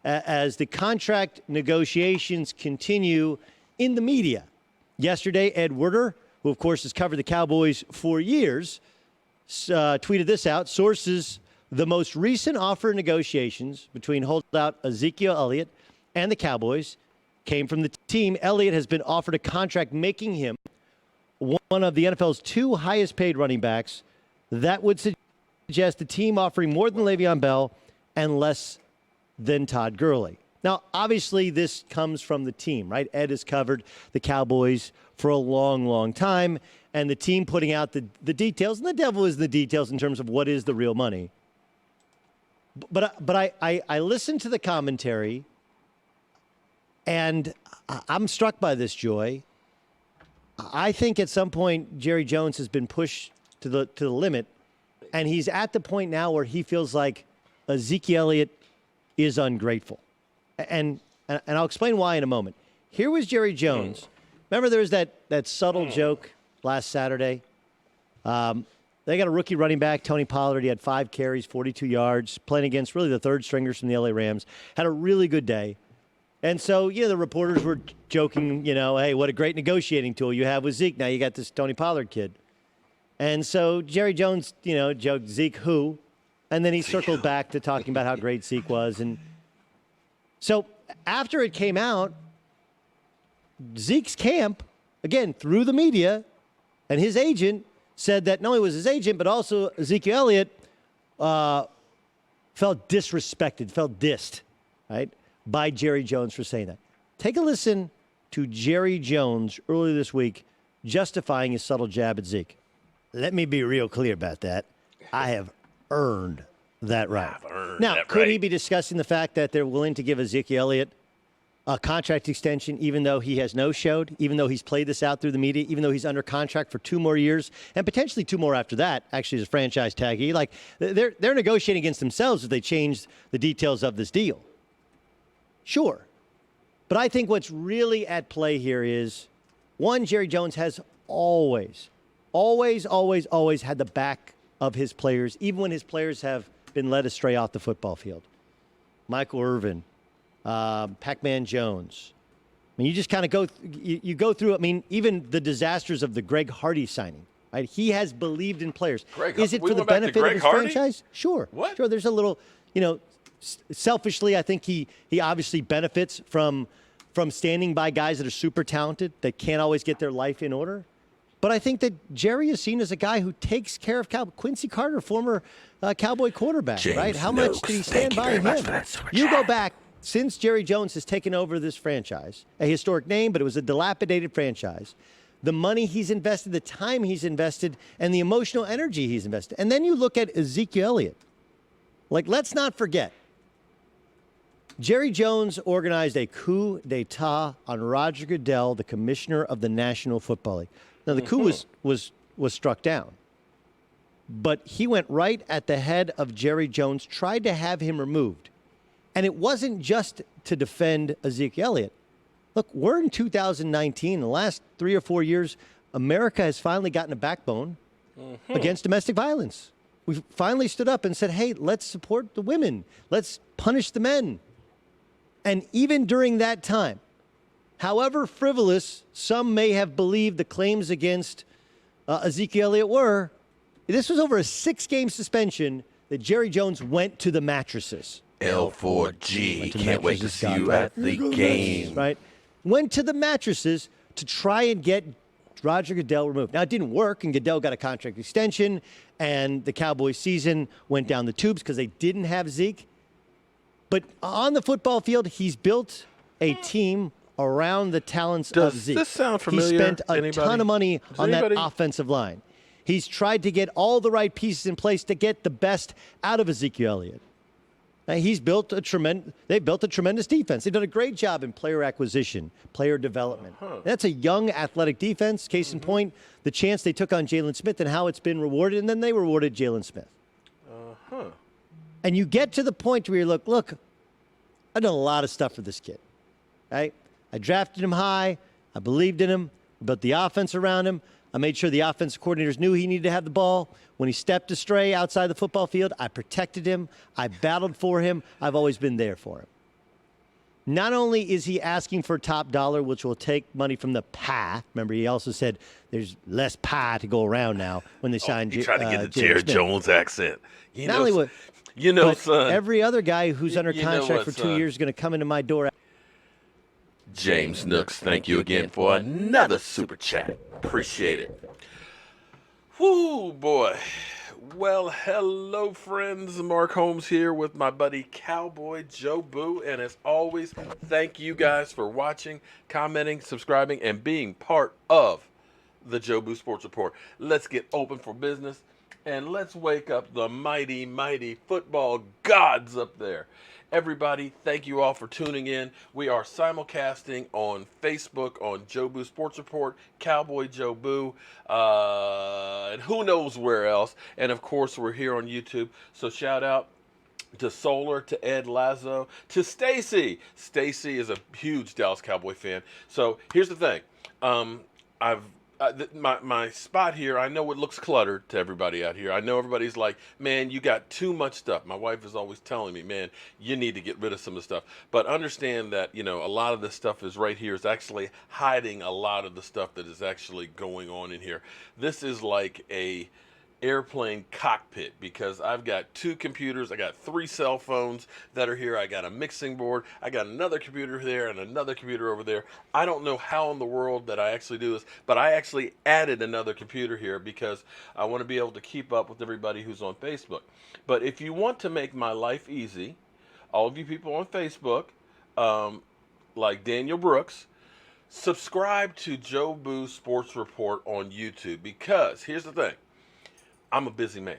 as the contract negotiations continue in the media. Yesterday, Ed Werder, who of course has covered the Cowboys for years, tweeted this out. Sources, the most recent offer negotiations between holdout Ezekiel Elliott and the Cowboys came from the team. Elliott has been offered a contract making him one of the NFL's 2 highest paid running backs. That would suggest the team offering more than Le'Veon Bell and less than Todd Gurley. Now, obviously, this comes from the team, right? Ed has covered the Cowboys for a long, long time, and the team putting out the details, and the devil is the details in terms of what is the real money. But I listened to the commentary, and I'm struck by this, Joy. I think at some point Jerry Jones has been pushed to the limit, and he's at the point now where he feels like Ezekiel Elliott is ungrateful. And I'll explain why in a moment. Here was Jerry Jones. Remember there was that subtle joke last Saturday? They got a rookie running back, Tony Pollard. He had 5 carries, 42 yards, playing against really the third stringers from the LA Rams. Had a really good day. And so, the reporters were joking, hey, what a great negotiating tool you have with Zeke. Now you got this Tony Pollard kid. And so Jerry Jones, joked, Zeke who? And then he circled back to talking about how great Zeke was. And so after it came out, Zeke's camp, again, through the media, and his agent said that not only was his agent, but also Ezekiel Elliott felt disrespected, felt dissed, right, by Jerry Jones for saying that. Take a listen to Jerry Jones earlier this week justifying his subtle jab at Zeke. Let me be real clear about that. I have earned that right. Now, could he be discussing the fact that they're willing to give Ezekiel Elliott a contract extension even though he has no-showed, even though he's played this out through the media, even though he's under contract for 2 more years, and potentially 2 more after that, actually as a franchise taggee? Like, they're negotiating against themselves if they change the details of this deal. Sure. But I think what's really at play here is, one, Jerry Jones has always had the back of his players, even when his players have been led astray off the football field. Michael Irvin, Pac-Man Jones. I mean, you just kind of you go through, I mean, even the disasters of the Greg Hardy signing, right? He has believed in players. Is it for the benefit of his franchise? Sure. What? Sure, there's a little, selfishly, I think he obviously benefits from standing by guys that are super talented, that can't always get their life in order. But I think that Jerry is seen as a guy who takes care of Quincy Carter, former Cowboy quarterback, James right? How much did he stand by him? You go back, since Jerry Jones has taken over this franchise, a historic name, but it was a dilapidated franchise, the money he's invested, the time he's invested, and the emotional energy he's invested. And then you look at Ezekiel Elliott. Like, let's not forget, Jerry Jones organized a coup d'etat on Roger Goodell, the commissioner of the National Football League. Now, the coup was struck down. But he went right at the head of Jerry Jones, tried to have him removed. And it wasn't just to defend Ezekiel Elliott. Look, we're in 2019. In the last 3 or 4 years, America has finally gotten a backbone against domestic violence. We finally stood up and said, hey, let's support the women. Let's punish the men. And even during that time, however frivolous some may have believed the claims against Ezekiel Elliott were, this was over a 6-game suspension that Jerry Jones went to the mattresses. L4G, can't wait to see you at the game. Right? Went to the mattresses to try and get Roger Goodell removed. Now, it didn't work, and Goodell got a contract extension, and the Cowboys season went down the tubes because they didn't have Zeke. But on the football field, he's built a team around the talents of Zeke. Does this sound familiar? He spent a ton of money on that offensive line. He's tried to get all the right pieces in place to get the best out of Ezekiel Elliott. Now, they've built a tremendous defense. They've done a great job in player acquisition, player development. That's a young, athletic defense. Case in point, the chance they took on Jalen Smith and how it's been rewarded, and then they rewarded Jalen Smith. And you get to the point where you look, I've done a lot of stuff for this kid, right? I drafted him high. I believed in him. I built the offense around him. I made sure the offensive coordinators knew he needed to have the ball. When he stepped astray outside the football field, I protected him. I battled for him. I've always been there for him. Not only is he asking for top dollar, which will take money from the pie. Remember, he also said there's less pie to go around now when they signed. He tried to get the James Jared Smith. Jones accent. Not only what, but son. every other guy who's under you know contract what, for 2 years is going to come into my door. James Nooks, thank you again for another super chat. Appreciate it. Whoo, boy. Well, hello, friends. Mark Holmes here with my buddy Cowboy Joe Boo. And as always, thank you guys for watching, commenting, subscribing, and being part of the Joe Boo Sports Report. Let's get open for business, and let's wake up the mighty, mighty football gods up there. Everybody, thank you all for tuning in. We are simulcasting on Facebook on Joe Boo Sports Report, Cowboy Joe Boo, and who knows where else. And of course, we're here on YouTube. So shout out to Solar, to Ed Lazo, to Stacy. Stacy is a huge Dallas Cowboy fan. So here's the thing. My spot here, I know it looks cluttered to everybody out here. I know everybody's like, man, you got too much stuff. My wife is always telling me, man, you need to get rid of some of the stuff. But understand that, a lot of this stuff is right here. It's actually hiding a lot of the stuff that is actually going on in here. This is like a airplane cockpit, because I've got 2 computers, I got 3 cell phones that are here, I got a mixing board, I got another computer there and another computer over there. I don't know how in the world that I actually do this, but I actually added another computer here because I want to be able to keep up with everybody who's on Facebook. But if you want to make my life easy, all of you people on Facebook, like Daniel Brooks, subscribe to Joe Boo Sports Report on YouTube, because here's the thing. I'm a busy man.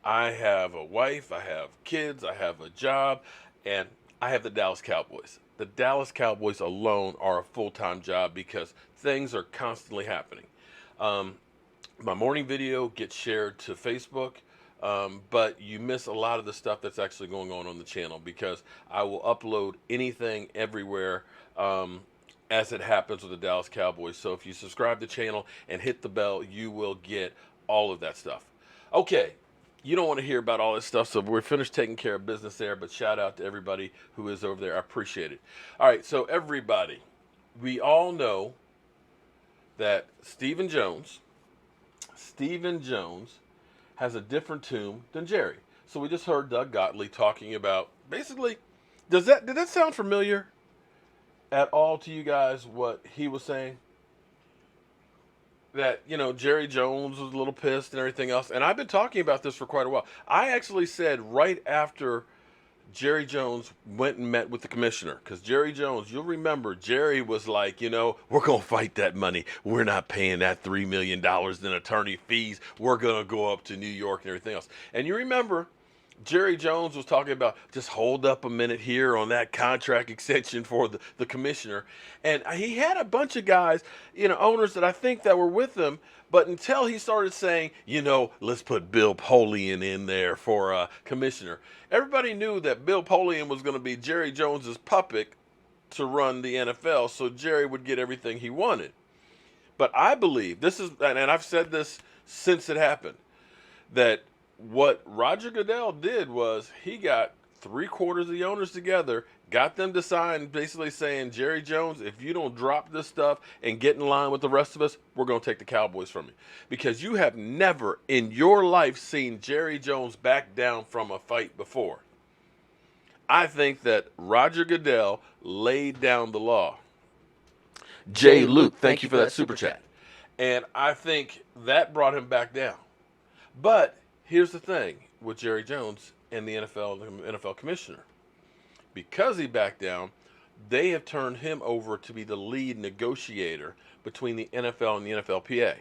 I have a wife, I have kids, I have a job, and I have the Dallas Cowboys. The Dallas Cowboys alone are a full-time job because things are constantly happening. My morning video gets shared to Facebook, but you miss a lot of the stuff that's actually going on the channel, because I will upload anything everywhere as it happens with the Dallas Cowboys. So if you subscribe to the channel and hit the bell, you will get all of that stuff. Okay, you don't want to hear about all this stuff, so we're finished taking care of business there, but shout out to everybody who is over there. I appreciate it. All right, so everybody, we all know that Stephen Jones has a different tune than Jerry. So we just heard Doug Gottlieb talking about, basically, did that sound familiar at all to you guys, what he was saying? That, Jerry Jones was a little pissed and everything else. And I've been talking about this for quite a while. I actually said right after Jerry Jones went and met with the commissioner, because Jerry Jones, you'll remember, Jerry was like, we're going to fight that money. We're not paying that $3 million in attorney fees. We're going to go up to New York and everything else. And you remember, Jerry Jones was talking about, just hold up a minute here on that contract extension for the commissioner. And he had a bunch of guys, owners that I think that were with him. But until he started saying, let's put Bill Polian in there for commissioner, everybody knew that Bill Polian was going to be Jerry Jones's puppet to run the NFL, so Jerry would get everything he wanted. But I believe, this is, and I've said this since it happened, that what Roger Goodell did was he got 3/4 of the owners together, got them to sign, basically saying, Jerry Jones, if you don't drop this stuff and get in line with the rest of us, we're going to take the Cowboys from you. Because you have never in your life seen Jerry Jones back down from a fight before. I think that Roger Goodell laid down the law. Jay Luke, thank you for that super chat. And I think that brought him back down. But here's the thing with Jerry Jones and the NFL commissioner. Because he backed down, they have turned him over to be the lead negotiator between the NFL and the NFLPA.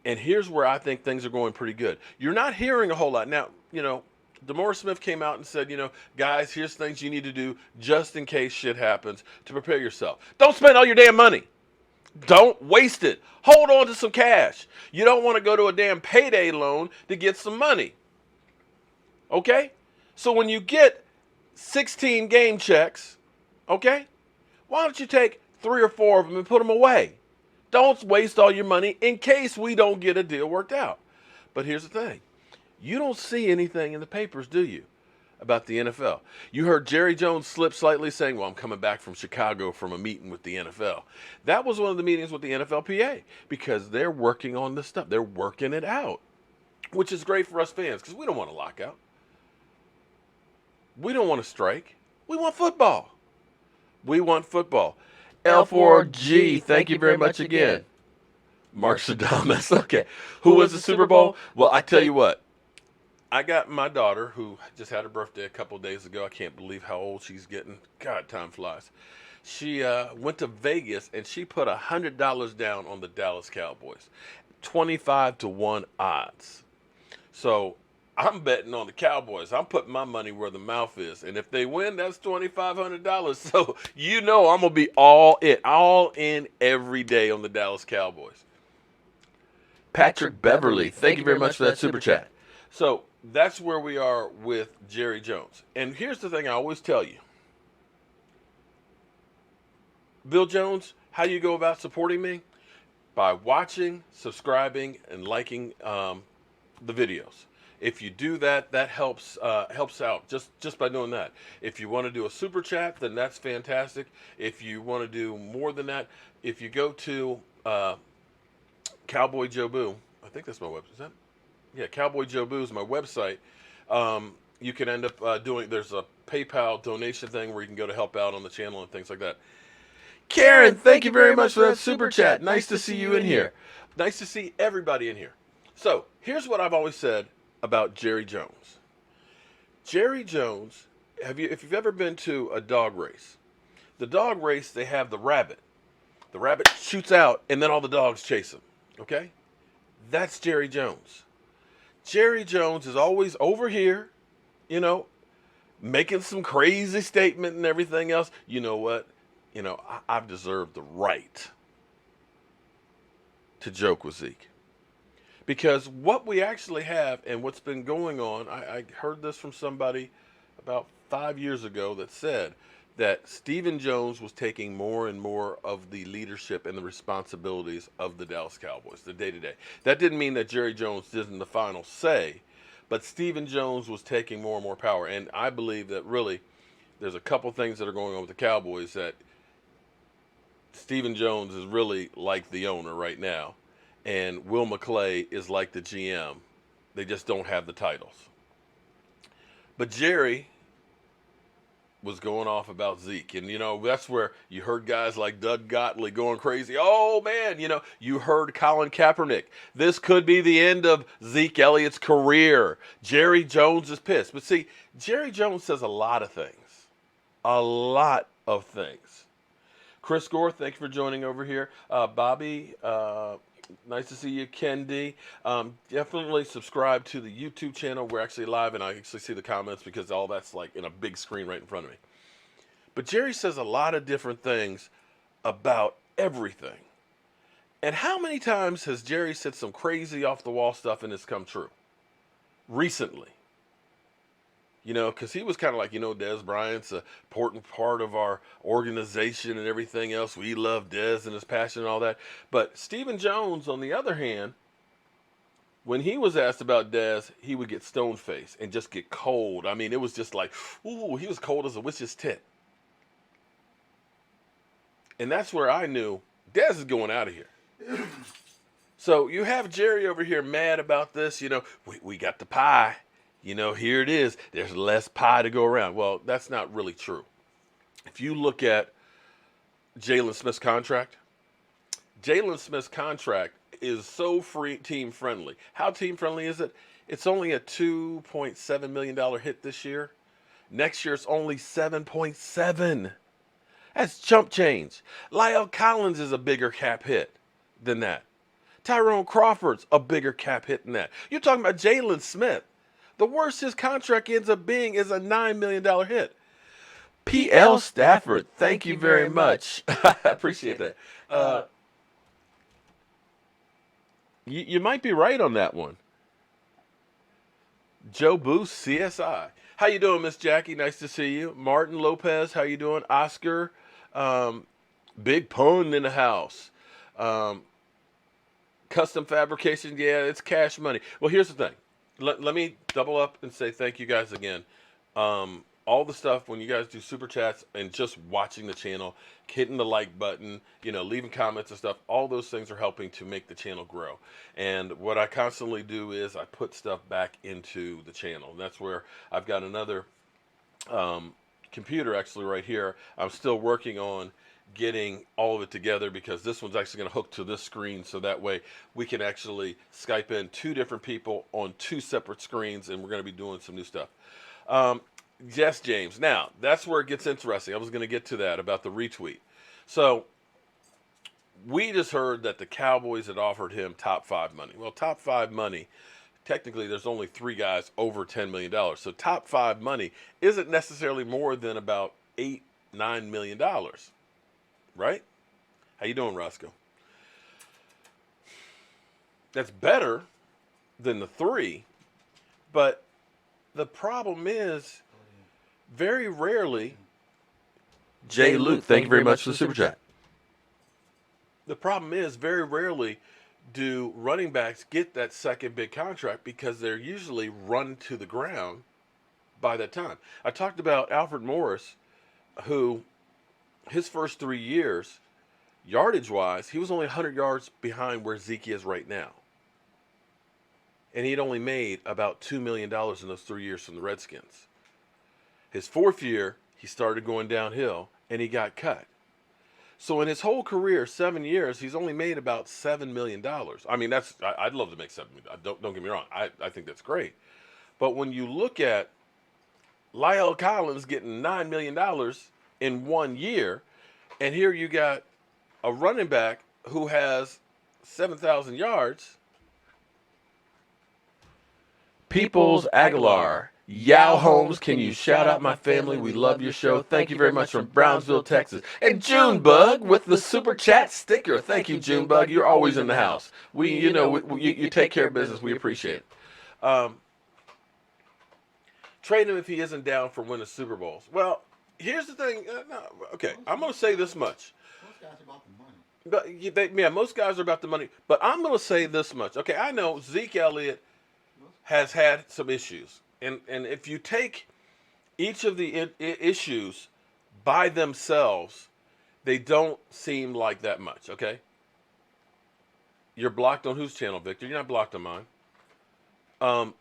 And here's where I think things are going pretty good. You're not hearing a whole lot. Now, DeMaurice Smith came out and said, guys, here's things you need to do just in case shit happens to prepare yourself. Don't spend all your damn money. Don't waste it. Hold on to some cash. You don't want to go to a damn payday loan to get some money. Okay? So when you get 16 game checks, okay, why don't you take 3 or 4 of them and put them away? Don't waste all your money in case we don't get a deal worked out. But here's the thing. You don't see anything in the papers, do you, about the NFL. You heard Jerry Jones slip slightly saying, well, I'm coming back from Chicago from a meeting with the NFL. That was one of the meetings with the NFLPA because they're working on this stuff. They're working it out, which is great for us fans because we don't want to lock out. We don't want to strike. We want football. We want football. L4G, thank you very much again. Mark Shadamas. Okay. Who was the Super Bowl? Well, I tell you what. I got my daughter, who just had her birthday a couple of days ago. I can't believe how old she's getting. God, time flies. She went to Vegas, and she put $100 down on the Dallas Cowboys. 25-1 odds. So I'm betting on the Cowboys. I'm putting my money where the mouth is. And if they win, that's $2,500. So you know I'm going to be all in every day on the Dallas Cowboys. Patrick Beverly, thank you very much for that super chat. So that's where we are with Jerry Jones. And here's the thing I always tell you. Bill Jones, how do you go about supporting me? By watching, subscribing, and liking the videos. If you do that, that helps out just by doing that. If you want to do a super chat, then that's fantastic. If you want to do more than that, if you go to Cowboy Joe Boo, I think that's my website. Is that? Yeah, Cowboy Joe Boo is my website. You can end up there's a PayPal donation thing where you can go to help out on the channel and things like that. Karen, thank you very much for that super chat. Nice to see you in here. Nice to see everybody in here. So here's what I've always said about Jerry Jones. Jerry Jones, if you've ever been to a dog race, the dog race, they have the rabbit. The rabbit shoots out, and then all the dogs chase him. Okay? That's Jerry Jones. Jerry Jones is always over here, making some crazy statement and everything else. You know what? I've deserved the right to joke with Zeke. Because what we actually have and what's been going on, I heard this from somebody about 5 years ago that said that Stephen Jones was taking more and more of the leadership and the responsibilities of the Dallas Cowboys, the day-to-day. That didn't mean that Jerry Jones didn't the final say, but Stephen Jones was taking more and more power. And I believe that really there's a couple things that are going on with the Cowboys that Stephen Jones is really like the owner right now, and Will McClay is like the GM. They just don't have the titles. But Jerry was going off about Zeke. And, that's where you heard guys like Doug Gottlieb going crazy. Oh, man, you heard Colin Kaepernick. This could be the end of Zeke Elliott's career. Jerry Jones is pissed. But see, Jerry Jones says a lot of things. A lot of things. Chris Gore, thank you for joining over here. Bobby, nice to see you. Ken D. Definitely subscribe to the YouTube channel. We're actually live, and I actually see the comments because all that's like in a big screen right in front of me. But Jerry says a lot of different things about everything. And how many times has Jerry said some crazy off-the-wall stuff and it's come true? Recently. Because he was kind of like, Dez Bryant's an important part of our organization and everything else. We love Dez and his passion and all that. But Stephen Jones, on the other hand, when he was asked about Dez, he would get stone-faced and just get cold. I mean, it was just like, ooh, he was cold as a witch's tit. And that's where I knew Dez is going out of here. So you have Jerry over here mad about this. We got the pie. Here it is. There's less pie to go around. Well, that's not really true. If you look at Jalen Smith's contract is so team friendly. How team friendly is it? It's only a $2.7 million hit this year. Next year, it's only 7.7. That's chump change. Lyle Collins is a bigger cap hit than that. Tyrone Crawford's a bigger cap hit than that. You're talking about Jalen Smith. The worst his contract ends up being is a $9 million hit. P.L. Stafford, thank you very much. I appreciate that. You might be right on that one. Joe Boost, CSI. How you doing, Miss Jackie? Nice to see you. Martin Lopez, how you doing? Oscar, Big Pun in the house. Custom fabrication, yeah, it's cash money. Well, here's the thing. Let me double up and say thank you guys again. All the stuff when you guys do super chats and just watching the channel, hitting the like button, leaving comments and stuff, all those things are helping to make the channel grow. And what I constantly do is I put stuff back into the channel. And that's where I've got another computer actually right here. I'm still working on getting all of it together because this one's actually going to hook to this screen, so that way we can actually Skype in 2 different people on 2 separate screens, and we're going to be doing some new stuff. Yes, James. Now, that's where it gets interesting. I was going to get to that about the retweet. So, we just heard that the Cowboys had offered him top 5 money. Well, top 5 money, technically there's only 3 guys over $10 million. So, top 5 money isn't necessarily more than about $8-9 million. Right? How you doing, Roscoe? That's better than the 3, but the problem is very rarely. Jay Luke, thank you very much for the super chat. The problem is very rarely do running backs get that second big contract because they're usually run to the ground by that time. I talked about Alfred Morris, who his first 3 years, yardage-wise, he was only 100 yards behind where Zeke is right now. And he'd only made about $2 million in those 3 years from the Redskins. His 4th year, he started going downhill, and he got cut. So in his whole career, 7 years, he's only made about $7 million. I mean, I'd love to make $7 million. Don't get me wrong. I think that's great. But when you look at Lyle Collins getting $9 million in 1 year, and here you got a running back who has 7,000 yards. Peoples Aguilar. Yao Holmes, can you shout out my family? We love your show. Thank you very much from Brownsville, Texas. And Junebug with the super chat sticker. Thank you, Junebug. You're always in the house. You take care of business. We appreciate it. Trade him if he isn't down for winning Super Bowls. Well, here's the thing. Okay, I'm going to say this much. Most guys are about the money. Most guys are about the money. But I'm going to say this much. Okay, I know Zeke Elliott has had some issues. And if you take each of the issues by themselves, they don't seem like that much, okay? You're blocked on whose channel, Victor? You're not blocked on mine.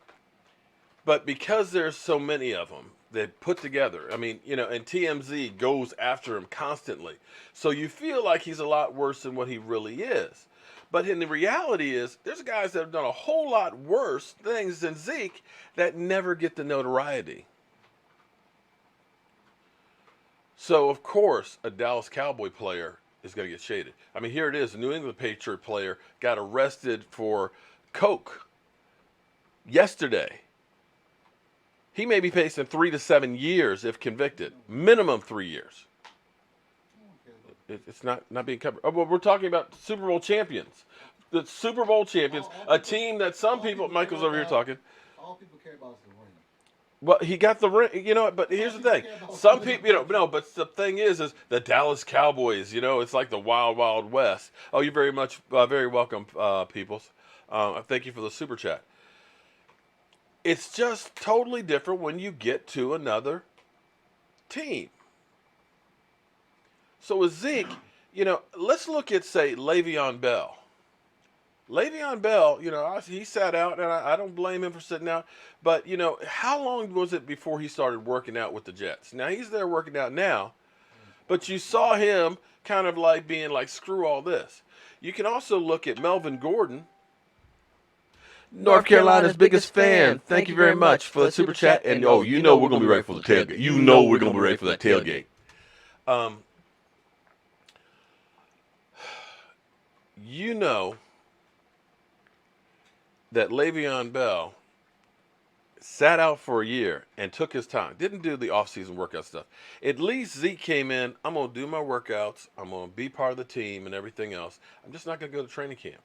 But because there's so many of them that put together, and TMZ goes after him constantly. So you feel like he's a lot worse than what he really is. But in the reality is, there's guys that have done a whole lot worse things than Zeke that never get the notoriety. So, of course, a Dallas Cowboy player is going to get shaded. I mean, here it is. A New England Patriot player got arrested for coke yesterday. He may be facing 3 to 7 years if convicted. Minimum 3 years. It's not being covered. Oh, well, we're talking about Super Bowl champions. The Super Bowl champions, a team that some people, Michael's over here talking. All people care about is the ring. Well, he got the ring, but here's the thing. Some people, but the thing is the Dallas Cowboys, it's like the wild, wild west. Oh, you're very welcome, peoples. Thank you for the super chat. It's just totally different when you get to another team. So with Zeke, let's look at, say, Le'Veon Bell. Le'Veon Bell, he sat out, and I don't blame him for sitting out. But, how long was it before he started working out with the Jets? Now, he's there working out now, but you saw him kind of like being like, screw all this. You can also look at Melvin Gordon. North Carolina's biggest fan. Thank you very much for the super chat. And, we're going to be ready for the tailgate. We're going to be ready for that tailgate. That Le'Veon Bell sat out for a year and took his time. Didn't do the offseason workout stuff. At least Zeke came in, I'm going to do my workouts. I'm going to be part of the team and everything else. I'm just not going to go to training camp.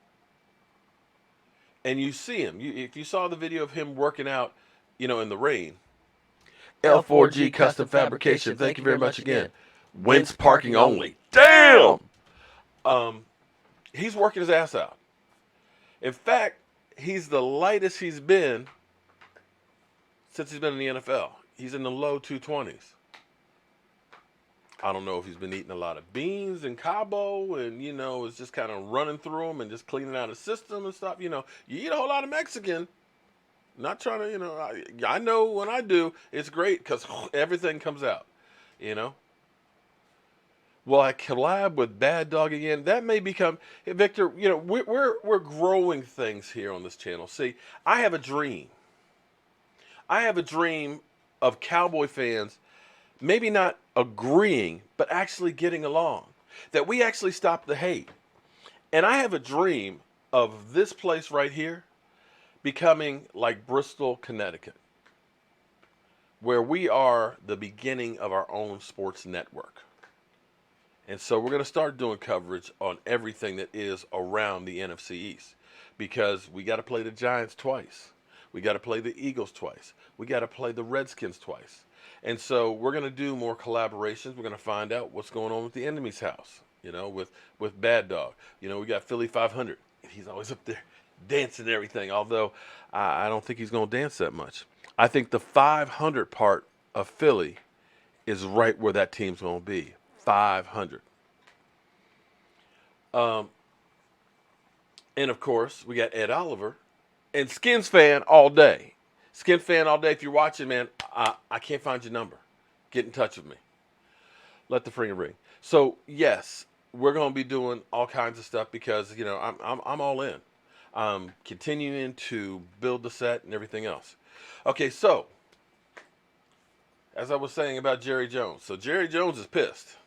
And you see him. If you saw the video of him working out, in the rain. L4G Custom Fabrication, thank you very much again. Wentz parking only. Damn! He's working his ass out. In fact, he's the lightest he's been since he's been in the NFL. he's in the low 220s. I don't know if he's been eating a lot of beans and Cabo and, is just kind of running through them and just cleaning out his system and stuff. You eat a whole lot of Mexican. Not trying to, I know when I do, it's great because everything comes out, Will I collab with Bad Dog again? That may become, hey, Victor, we're growing things here on this channel. See, I have a dream. I have a dream of Cowboy fans maybe not agreeing, but actually getting along. That we actually stop the hate. And I have a dream of this place right here becoming like Bristol, Connecticut, where we are the beginning of our own sports network. And so we're going to start doing coverage on everything that is around the NFC East, because we got to play the Giants twice. We got to play the Eagles twice. We got to play the Redskins twice. And so we're going to do more collaborations. We're going to find out what's going on with the enemy's house, with Bad Dog. We got Philly 500. He's always up there dancing and everything, although I don't think he's going to dance that much. I think the 500 part of Philly is right where that team's going to be. 500. And of course, we got Ed Oliver and Skins fan all day. Skin fan all day. If you're watching, man, I can't find your number. Get in touch with me. Let the fringer ring. So yes, we're going to be doing all kinds of stuff because I'm all in. I'm continuing to build the set and everything else. Okay, so as I was saying about Jerry Jones, so Jerry Jones is pissed.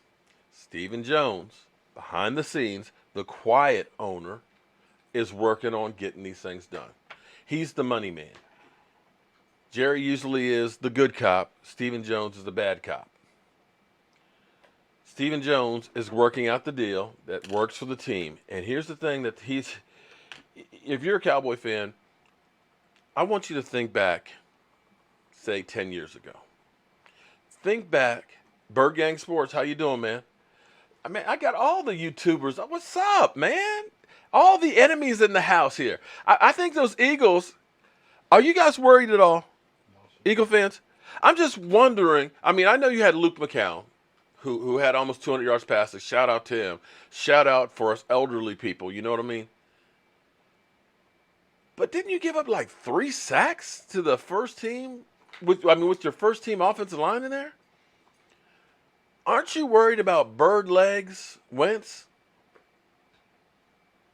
Stephen Jones, behind the scenes, the quiet owner, is working on getting these things done. He's the money man. Jerry usually is the good cop. Stephen Jones is the bad cop. Stephen Jones is working out the deal that works for the team. And here's the thing that if you're a Cowboy fan, I want you to think back, say 10 years ago. Think back, Bird Gang Sports, how you doing, man? I got all the YouTubers. What's up, man? All the enemies in the house here. I think those Eagles, are you guys worried at all? Eagle fans? I'm just wondering. I know you had Luke McCown, who had almost 200 yards passing. Shout out to him. Shout out for us elderly people. You know what I mean? But didn't you give up like 3 sacks to the first team? With your first team offensive line in there? Aren't you worried about bird legs, Wentz?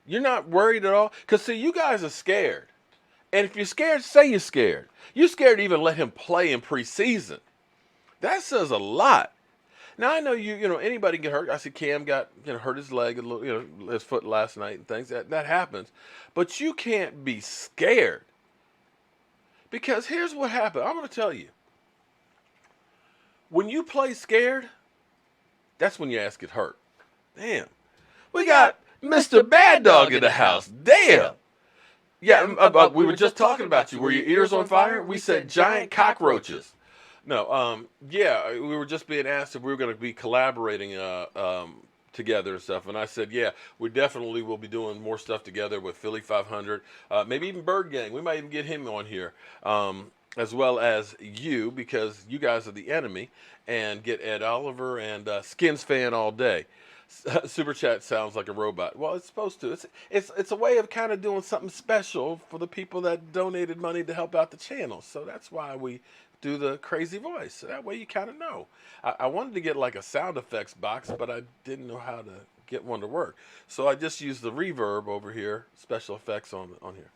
You're not worried at all? Because, see, you guys are scared. And if you're scared, say you're scared. You're scared to even let him play in preseason. That says a lot. Now, I know anybody get hurt. I see Cam got hurt his leg, his foot last night and things. That happens. But you can't be scared. Because here's what happened. I'm going to tell you. When you play scared, that's when your ass get hurt. Damn. We got Mr. Bad Dog in the house. Damn. Yeah, we were just talking about you. Were your ears on fire? We said giant cockroaches. No, we were just being asked if we were going to be collaborating together and stuff. And I said, yeah, we definitely will be doing more stuff together with Philly 500, maybe even Bird Gang. We might even get him on here, as well as you, because you guys are the enemy, and get Ed Oliver and Skins fan all day. Super Chat sounds like a robot. Well, it's supposed to. It's a way of kind of doing something special for the people that donated money to help out the channel. So that's why we do the crazy voice. So that way you kind of know. I wanted to get like a sound effects box, but I didn't know how to get one to work. So I just used the reverb over here, special effects on here.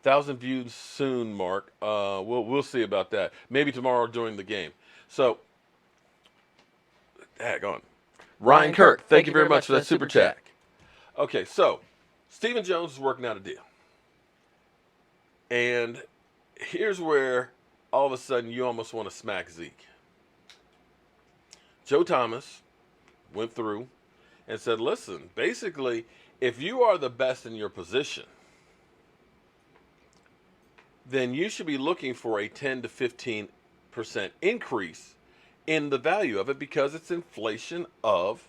1,000 views soon, Mark. We'll see about that. Maybe tomorrow during the game. So, daggone. Ryan Kirk, thank you very much for that super chat. Okay, so Stephen Jones is working out a deal. And here's where all of a sudden you almost want to smack Zeke. Joe Thomas went through and said, listen, basically, if you are the best in your position, then you should be looking for a 10 to 15% increase in the value of it, because it's inflation of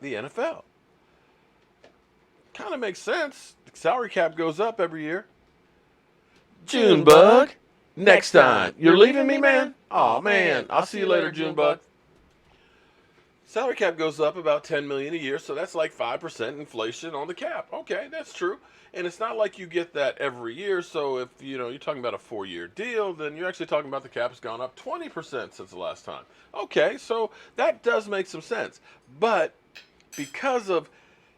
the NFL. Kind of makes sense. The salary cap goes up every year. Junebug. next time. You're leaving me, man? Oh man, I'll see you later, Junebug. Salary cap goes up about $10 million a year, so that's like 5% inflation on the cap. Okay, that's true. And it's not like you get that every year. So if you're talking about a 4-year deal, then you're actually talking about the cap's gone up 20% since the last time. Okay, so that does make some sense. But because of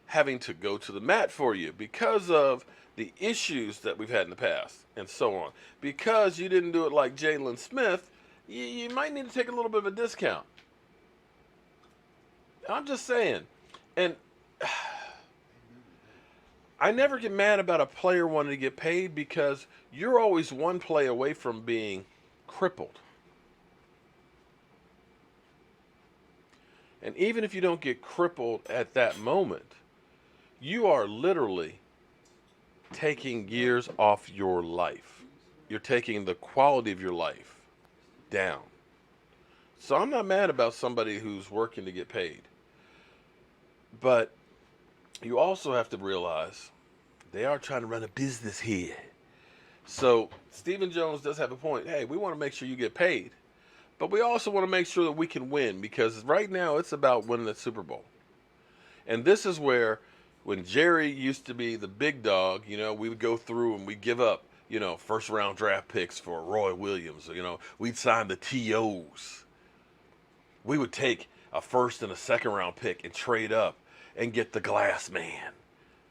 having to go to the mat for you, because of the issues that we've had in the past, and so on, because you didn't do it like Jalen Smith, you might need to take a little bit of a discount. I'm just saying. And I never get mad about a player wanting to get paid because you're always one play away from being crippled. And even if you don't get crippled at that moment, you are literally taking years off your life. You're taking the quality of your life down. So I'm not mad about somebody who's working to get paid. But you also have to realize they are trying to run a business here. So Stephen Jones does have a point. Hey, we want to make sure you get paid. But we also want to make sure that we can win, because right now it's about winning the Super Bowl. And this is where, when Jerry used to be the big dog, we would go through and we'd give up, first round draft picks for Roy Williams. We'd sign the TOs. We would take a first and a second round pick and trade up and get the glass man,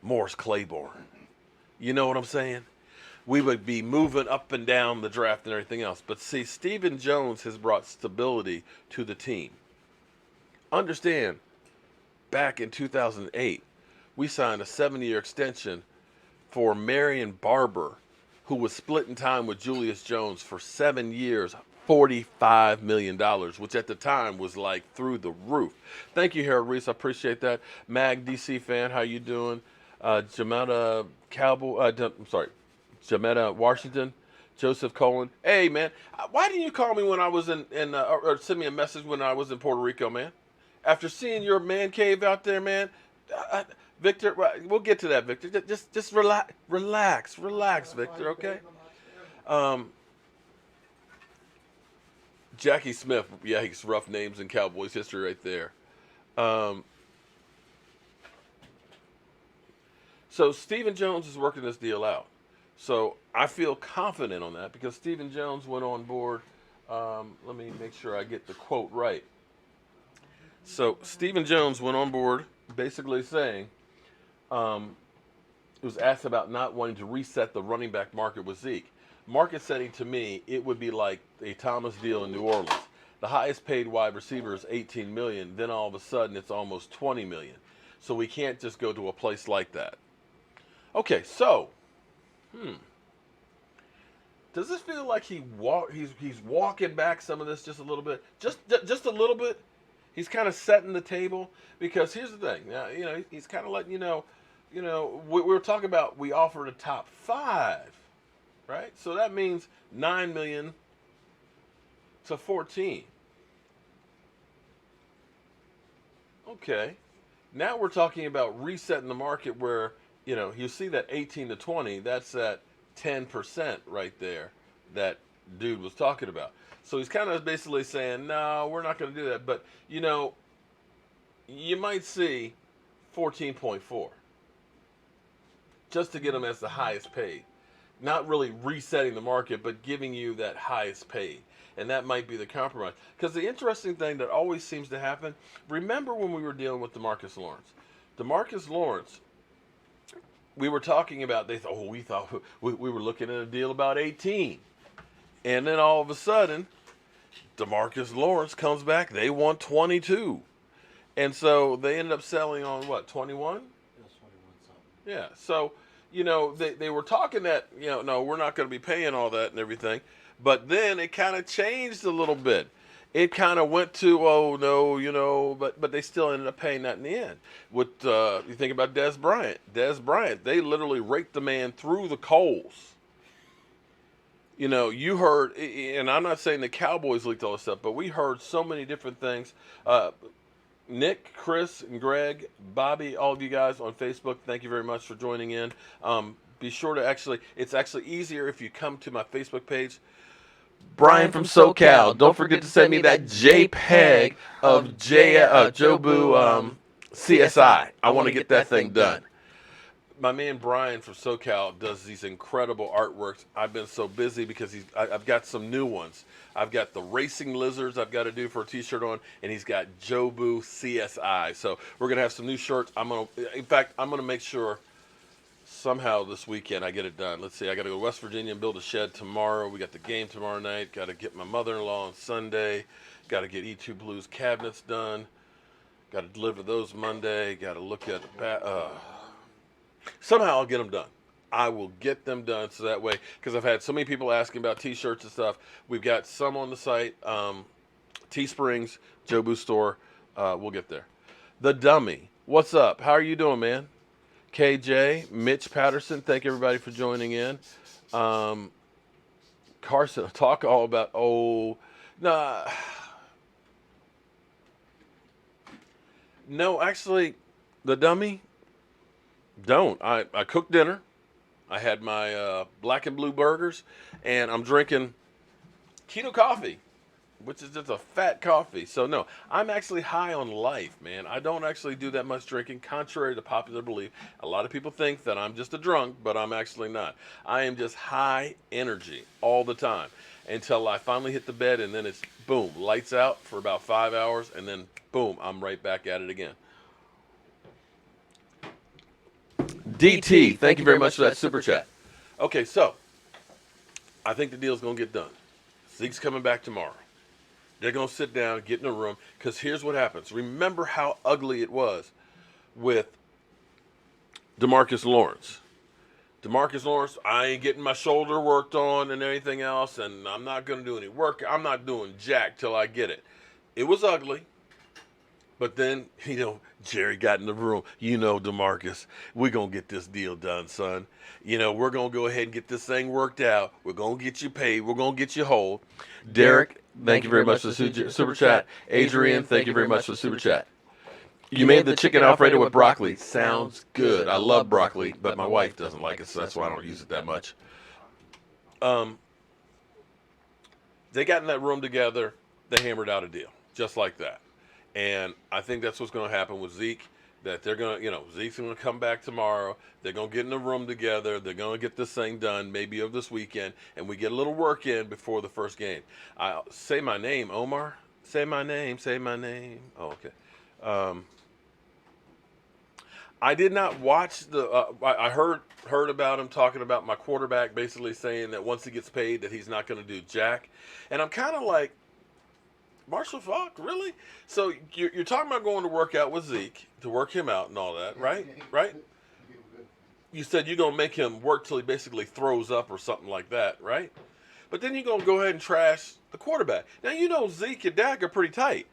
Morris Claiborne. You know what I'm saying? We would be moving up and down the draft and everything else. But see, Stephen Jones has brought stability to the team. Understand, back in 2008, we signed a 7-year extension for Marion Barber, who was splitting time with Julius Jones for 7 years, $45 million, which at the time was like through the roof. Thank you, Harold Reese. I appreciate that. Mag DC fan, how you doing? Jametta Washington, Joseph Colin. Hey, man, why didn't you call me when I was or send me a message when I was in Puerto Rico, man? After seeing your man cave out there, man. Victor, we'll get to that, Victor. Just relax, Victor, okay? Jackie Smith, yeah, he's rough names in Cowboys history right there. So Stephen Jones is working this deal out. So I feel confident on that because Stephen Jones went on board. Let me make sure I get the quote right. So Stephen Jones went on board basically saying, it was asked about not wanting to reset the running back market with Zeke. Market setting, to me, it would be like a Thomas deal in New Orleans. The highest paid wide receiver is $18 million. Then all of a sudden it's almost $20 million. So we can't just go to a place like that. Okay, so, does this feel like he's walking back some of this just a little bit? Just a little bit? He's kind of setting the table, because here's the thing. Now, he's kind of letting we were talking about, we offered a top 5, right? So that means $9 million to $14. Okay. Now we're talking about resetting the market where, you see that 18 to 20, that's that 10% right there that dude was talking about. So he's kind of basically saying, no, we're not going to do that. But, you might see 14.4 just to get him as the highest paid. Not really resetting the market, but giving you that highest paid. And that might be the compromise. Because the interesting thing that always seems to happen, remember when we were dealing with DeMarcus Lawrence? DeMarcus Lawrence, we were talking about, we thought we were looking at a deal about 18. And then all of a sudden, DeMarcus Lawrence comes back, they want 22. And so they ended up selling on what, 21? It was 21 something. Yeah, so, they were talking that, no, we're not going to be paying all that and everything. But then it kind of changed a little bit. It kind of went to, oh, no, but they still ended up paying that in the end. With, you think about Dez Bryant. Dez Bryant, they literally raked the man through the coals. You heard, and I'm not saying the Cowboys leaked all this stuff, but we heard so many different things. Nick, Chris, and Greg, Bobby, all of you guys on Facebook, thank you very much for joining in. Be sure to it's actually easier if you come to my Facebook page. Brian from SoCal. Don't forget to send me that JPEG of Jobu CSI. I want to get that thing done. My man Brian from SoCal does these incredible artworks. I've been so busy because I've got some new ones. I've got the racing lizards I've got to do for a t-shirt on, and he's got Jobu CSI. So we're gonna have some new shirts. In fact, I'm gonna make sure somehow this weekend I get it done. Let's see. I got to go to West Virginia and build a shed tomorrow. We got the game tomorrow night. Got to get my mother-in-law on Sunday. Got to get E2 Blues cabinets done. Got to deliver those Monday. Got to look at somehow I'll get them done. I will get them done so that way, because I've had so many people asking about t-shirts and stuff. We've got some on the site. Teesprings, Jobu store. We'll get there. The Dummy. What's up? How are you doing, man? KJ, Mitch Patterson, thank everybody for joining in. Carson, talk all about, no, actually, the Dummy, don't. I cooked dinner. I had my black and blue burgers, and I'm drinking keto coffee, which is just a fat coffee. So no, I'm actually high on life, man. I don't actually do that much drinking, contrary to popular belief. A lot of people think that I'm just a drunk, but I'm actually not. I am just high energy all the time until I finally hit the bed, and then it's boom, lights out for about 5 hours, and then boom, I'm right back at it again. DT, thank you very much for that super chat. Okay, so I think the deal's going to get done. Zeke's coming back tomorrow. They're going to sit down, get in a room, because here's what happens. Remember how ugly it was with DeMarcus Lawrence. DeMarcus Lawrence, I ain't getting my shoulder worked on and anything else, and I'm not going to do any work. I'm not doing jack till I get it. It was ugly. But then, Jerry got in the room. DeMarcus, we're going to get this deal done, son. We're going to go ahead and get this thing worked out. We're going to get you paid. We're going to get you whole. Derek, thank you very much for the super chat. Adrian, thank you very much for the super chat. You made the chicken Alfredo with broccoli. Sounds good. I love broccoli, but my wife doesn't like it, so that's why I don't use it that much. They got in that room together. They hammered out a deal, just like that. And I think that's what's going to happen with Zeke, that they're going to, Zeke's going to come back tomorrow. They're going to get in a room together. They're going to get this thing done maybe of this weekend, and we get a little work in before the first game. Say my name, Omar. Say my name. Say my name. Oh, okay. I did not watch I heard about him talking about my quarterback, basically saying that once he gets paid that he's not going to do jack. And I'm kind of like, Marshall Faulk, really? So you're talking about going to work out with Zeke, to work him out and all that, right? Right? You said you're going to make him work till he basically throws up or something like that, right? But then you're going to go ahead and trash the quarterback. Now, Zeke and Dak are pretty tight.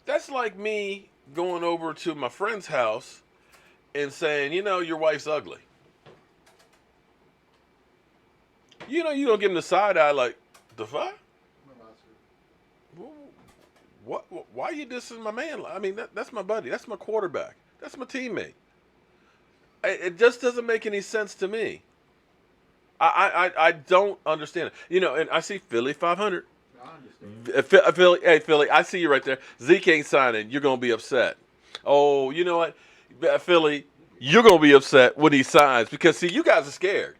That's like me going over to my friend's house and saying, your wife's ugly. You don't give him the side eye like, the fuck? What? Why are you dissing my man? I mean, that's my buddy. That's my quarterback. That's my teammate. It just doesn't make any sense to me. I don't understand it. And I see Philly 500. Philly, I see you right there. Zeke ain't signing. You're going to be upset. Oh, you know what? Philly, you're going to be upset when he signs because, see, you guys are scared.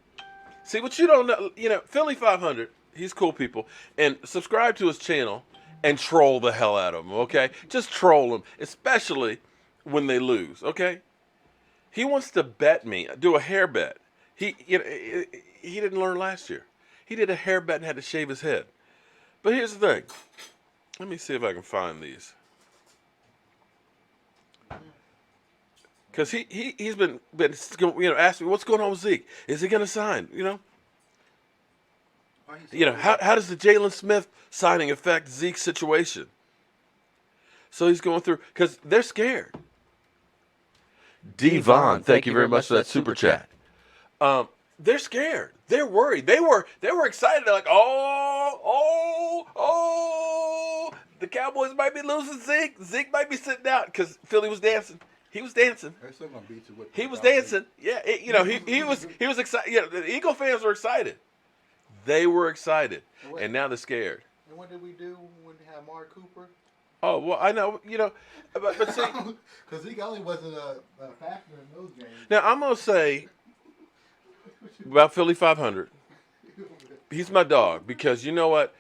See, what you don't know, Philly 500, he's cool people, and subscribe to his channel and troll the hell out of him, okay? Just troll him, especially when they lose, okay? He wants to bet me, do a hair bet. He didn't learn last year. He did a hair bet and had to shave his head. But here's the thing. Let me see if I can find these. Because he's been asking me, what's going on with Zeke? Is he going to sign? How does the Jalen Smith signing affect Zeke's situation? So he's going through, because they're scared. Devon, thank you very much for that super chat. They're scared. They're worried. They were excited. They're like, the Cowboys might be losing Zeke. Zeke might be sitting out because Philly was dancing. He was dancing. They're still gonna beat you. He was dancing. Yeah, he was excited. Yeah, the Eagle fans were excited. They were excited, And and now they're scared. what did we do when we had Mark Cooper? Oh, well, I know, but see. Because Zeke Elliott wasn't a factor in those games. Now, I'm going to say about Philly 500. He's my dog because you know what?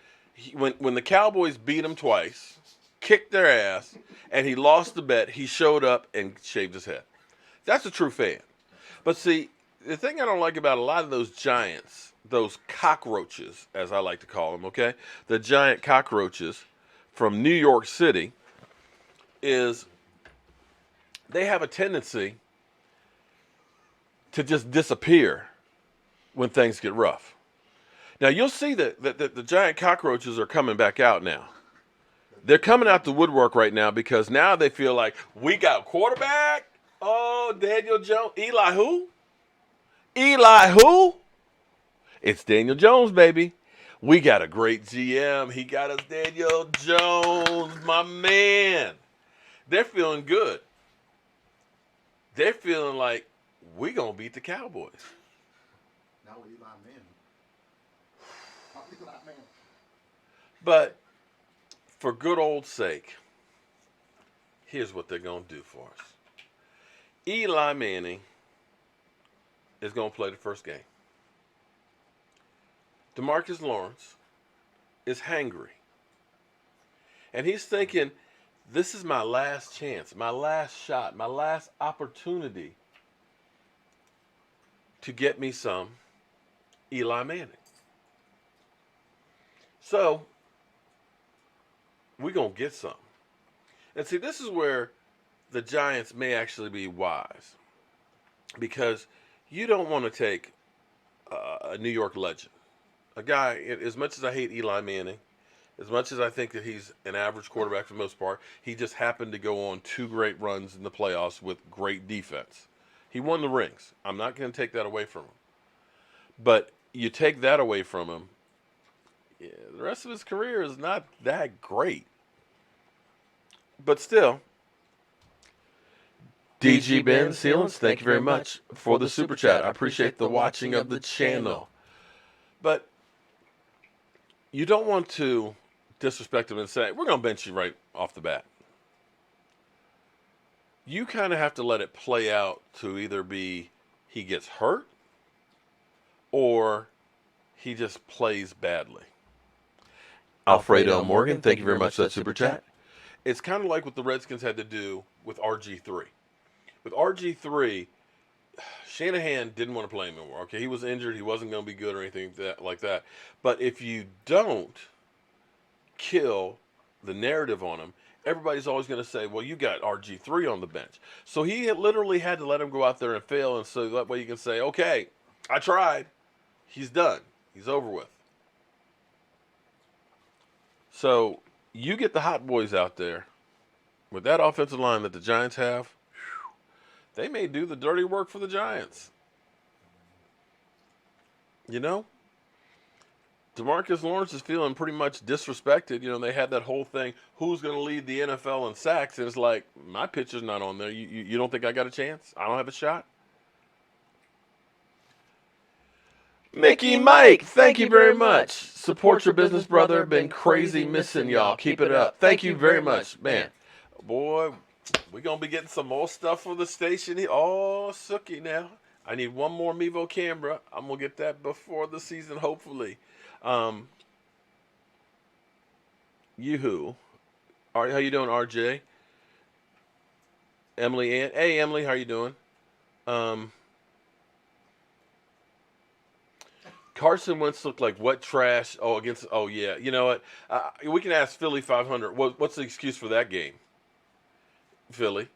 When the Cowboys beat him twice, kicked their ass, and he lost the bet, he showed up and shaved his head. That's a true fan. But see, the thing I don't like about a lot of those Giants, those cockroaches, as I like to call them, okay? The giant cockroaches from New York City is they have a tendency to just disappear when things get rough. Now, you'll see that the giant cockroaches are coming back out now. They're coming out the woodwork right now because now they feel like we got quarterback. Oh, Daniel Jones. Eli who? Eli who? It's Daniel Jones, baby. We got a great GM. He got us Daniel Jones, my man. They're feeling good. They're feeling like we going to beat the Cowboys. Not with Eli Manning. Not with Eli Manning. But for good old sake, here's what they're going to do for us. Eli Manning is going to play the first game. DeMarcus Lawrence is hangry. And he's thinking, this is my last chance, my last shot, my last opportunity to get me some Eli Manning. So, we're going to get some. And see, this is where the Giants may actually be wise. Because you don't want to take a New York legend. A guy, as much as I hate Eli Manning, as much as I think that he's an average quarterback for the most part, he just happened to go on 2 great runs in the playoffs with great defense. He won the rings. I'm not going to take that away from him. But you take that away from him, yeah, the rest of his career is not that great. But still, DG Ben Sealants, thank you very much for the super chat. I appreciate the watching of the channel. But you don't want to disrespect him and say, we're going to bench you right off the bat. You kind of have to let it play out to either be he gets hurt or he just plays badly. Alfredo Morgan, thank you very much for that super chat. It's kind of like what the Redskins had to do with RG3. With RG3, Shanahan didn't want to play him anymore. Okay, he was injured. He wasn't going to be good or anything like that. But if you don't kill the narrative on him, everybody's always going to say, well, you got RG3 on the bench. So he literally had to let him go out there and fail. And so that way you can say, okay, I tried. He's done. He's over with. So you get the hot boys out there with that offensive line that the Giants have. They may do the dirty work for the Giants. You know? DeMarcus Lawrence is feeling pretty much disrespected. You know, they had that whole thing, who's going to lead the NFL in sacks? And it's like, my picture's not on there. You don't think I got a chance? I don't have a shot? Mickey Mike, thank you very much. Support your business, brother. Been crazy missing y'all. Keep it up. Thank you very much. Man, boy, we're going to be getting some more stuff for the station here. Oh, Sookie now. I need one more Mevo camera. I'm going to get that before the season, hopefully. Yoo-hoo. How you doing, RJ? Emily Ann. Hey, Emily, how you doing? Carson Wentz looked like wet trash. Oh, yeah. You know what? We can ask Philly 500. What's the excuse for that game? Philly.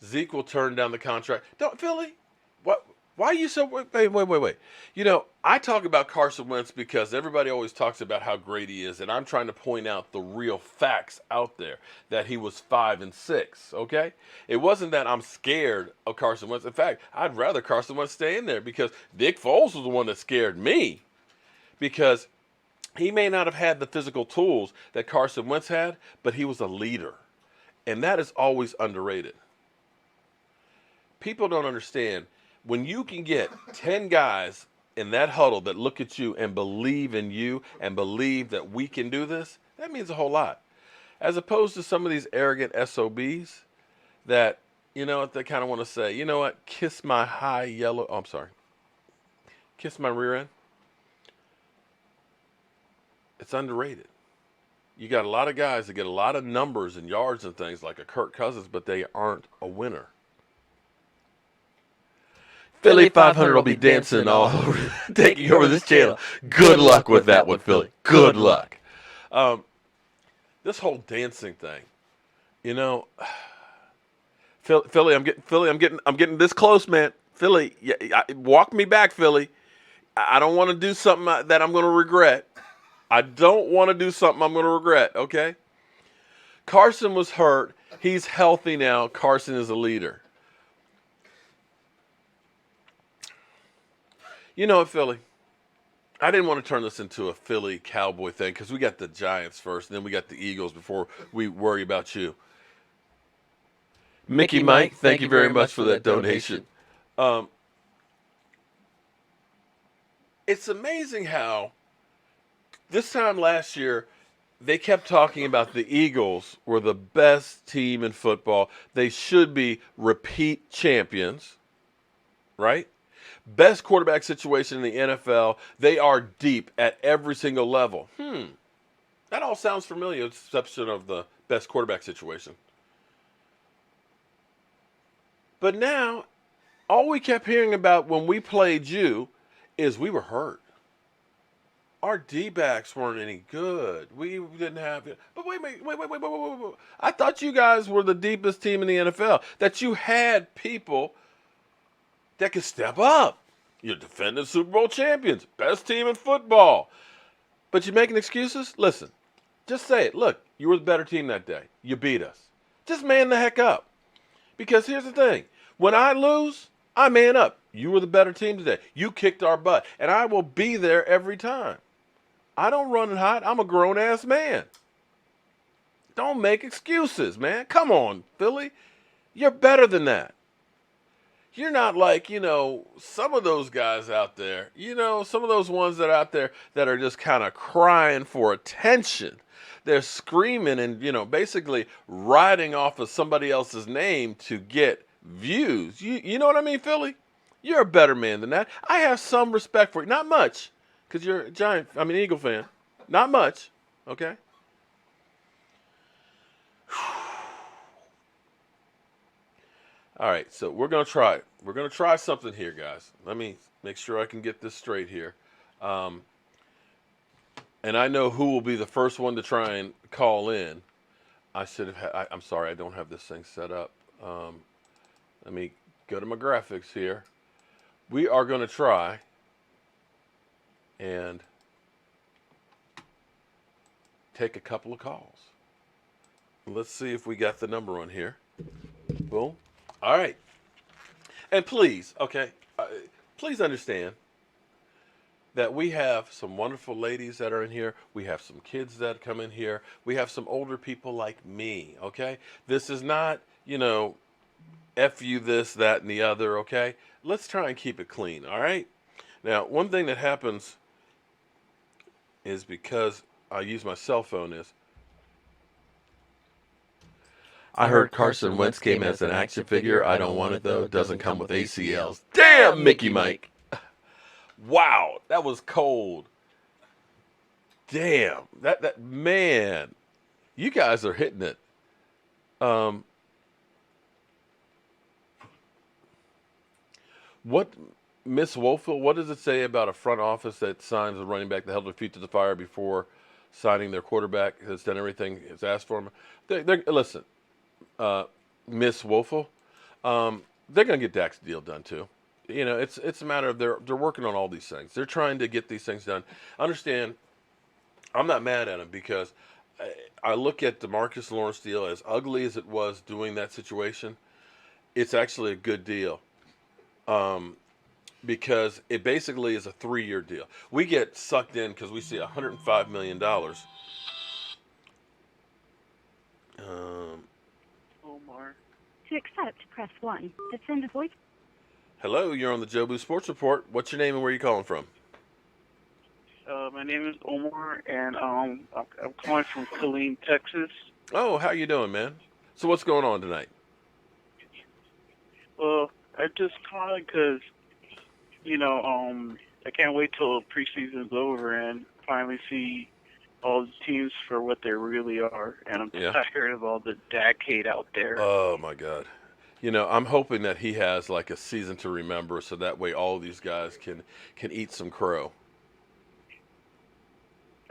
Zeke will turn down the contract. Don't Philly. What? Why are you so? Wait. You know, I talk about Carson Wentz because everybody always talks about how great he is, and I'm trying to point out the real facts out there that he was 5-6. Okay, it wasn't that I'm scared of Carson Wentz. In fact, I'd rather Carson Wentz stay in there because Nick Foles was the one that scared me because he may not have had the physical tools that Carson Wentz had, but he was a leader, and that is always underrated. People don't understand. When you can get 10 guys in that huddle that look at you and believe in you and believe that we can do this, that means a whole lot. As opposed to some of these arrogant SOBs that, they kind of want to say, you know what, kiss my high yellow, oh, I'm sorry, kiss my rear end. It's underrated. You got a lot of guys that get a lot of numbers and yards and things like a Kirk Cousins, but they aren't a winner. Philly 500 will be dancing all over, taking over this channel. Good luck with that one, Philly. Good luck. This whole dancing thing, Philly, I'm getting this close, man. Philly, walk me back, Philly. I don't want to do something that I'm going to regret. I don't want to do something I'm going to regret, okay? Carson was hurt. He's healthy now. Carson is a leader. You know what, Philly? I didn't want to turn this into a Philly Cowboy thing because we got the Giants first, and then we got the Eagles before we worry about you. Mickey Mike, thank you very much for that donation. It's amazing how this time last year, they kept talking about the Eagles were the best team in football. They should be repeat champions, right? Best quarterback situation in the NFL. They are deep at every single level. That all sounds familiar, with the exception of the best quarterback situation. But now, all we kept hearing about when we played you is we were hurt. Our D-backs weren't any good. We didn't have it. But wait. I thought you guys were the deepest team in the NFL. That you had people that could step up. You're defending Super Bowl champions. Best team in football. But you're making excuses? Listen, just say it. Look, you were the better team that day. You beat us. Just man the heck up. Because here's the thing. When I lose, I man up. You were the better team today. You kicked our butt. And I will be there every time. I don't run and hide. I'm a grown-ass man. Don't make excuses, man. Come on, Philly. You're better than that. You're not like, some of those guys out there. Some of those ones that are out there that are just kind of crying for attention. They're screaming and, basically riding off of somebody else's name to get views. You know what I mean, Philly? You're a better man than that. I have some respect for you. Not much. Because you're a Eagle fan. Not much, okay? All right, so we're going to try it. We're going to try something here, guys. Let me make sure I can get this straight here. And I know who will be the first one to try and call in. I'm sorry, I don't have this thing set up. Let me go to my graphics here. We are going to try and take a couple of calls. Let's see if we got the number on here. Boom. All right. And please, please understand that we have some wonderful ladies that are in here. We have some kids that come in here. We have some older people like me, okay? This is not, F you this, that, and the other, okay? Let's try and keep it clean, all right? Now, one thing that happens is because I use my cell phone is, I heard Carson Wentz came as an action figure. I don't want it, though. It doesn't come with ACLs. Damn, Mickey Mike. Wow, that was cold. Damn, that man, you guys are hitting it. What, Miss Wofield, what does it say about a front office that signs a running back that held their feet to the fire before signing their quarterback, has done everything it's asked for them? Listen, Miss Wofield, they're going to get Dak's deal done too. It's a matter of they're working on all these things. They're trying to get these things done. Understand, I'm not mad at them because I look at DeMarcus Lawrence deal, as ugly as it was doing that situation, it's actually a good deal. Because it basically is a 3-year deal. We get sucked in because we see $105 million. Omar. To accept, press 1. To send a voice. Hello, you're on the Jobu Sports Report. What's your name and where are you calling from? My name is Omar, and I'm calling from Killeen, Texas. Oh, how you doing, man? So what's going on tonight? Well, I just calling because, I can't wait till preseason's over and finally see all the teams for what they really are. And I'm Yeah. tired of all the Dak hate out there. Oh my God. I'm hoping that he has like a season to remember, so that way all of these guys can eat some crow.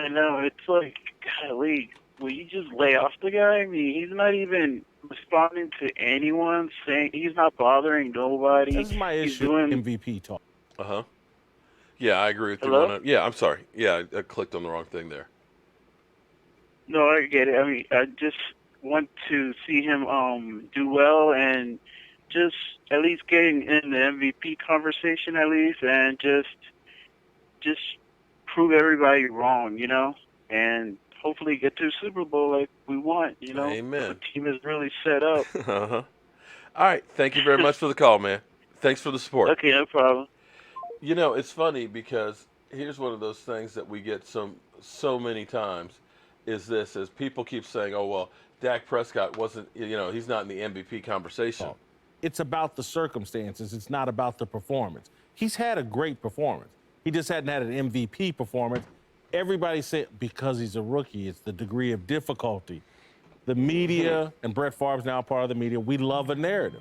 I know, it's like, golly, will you just lay off the guy? I mean, he's not even responding to anyone, saying he's not bothering nobody. This is my He's issue. doing MVP talk. Yeah, I agree with Hello? you. Yeah, I'm sorry. Yeah, I clicked on the wrong thing there. No, I get it. I mean, I just want to see him do well and just at least getting in the MVP conversation at least, and just prove everybody wrong, and hopefully get to the Super Bowl like we want, Amen. The team is really set up. Uh-huh. All right. Thank you very much for the call, man. Thanks for the support. Okay, no problem. It's funny because here's one of those things that we get so many times is this, as people keep saying, oh, well, Dak Prescott wasn't, he's not in the MVP conversation. It's about the circumstances. It's not about the performance. He's had a great performance. He just hadn't had an MVP performance. Everybody said because he's a rookie, it's the degree of difficulty. The media, and Brett Favre's now part of the media, we love a narrative.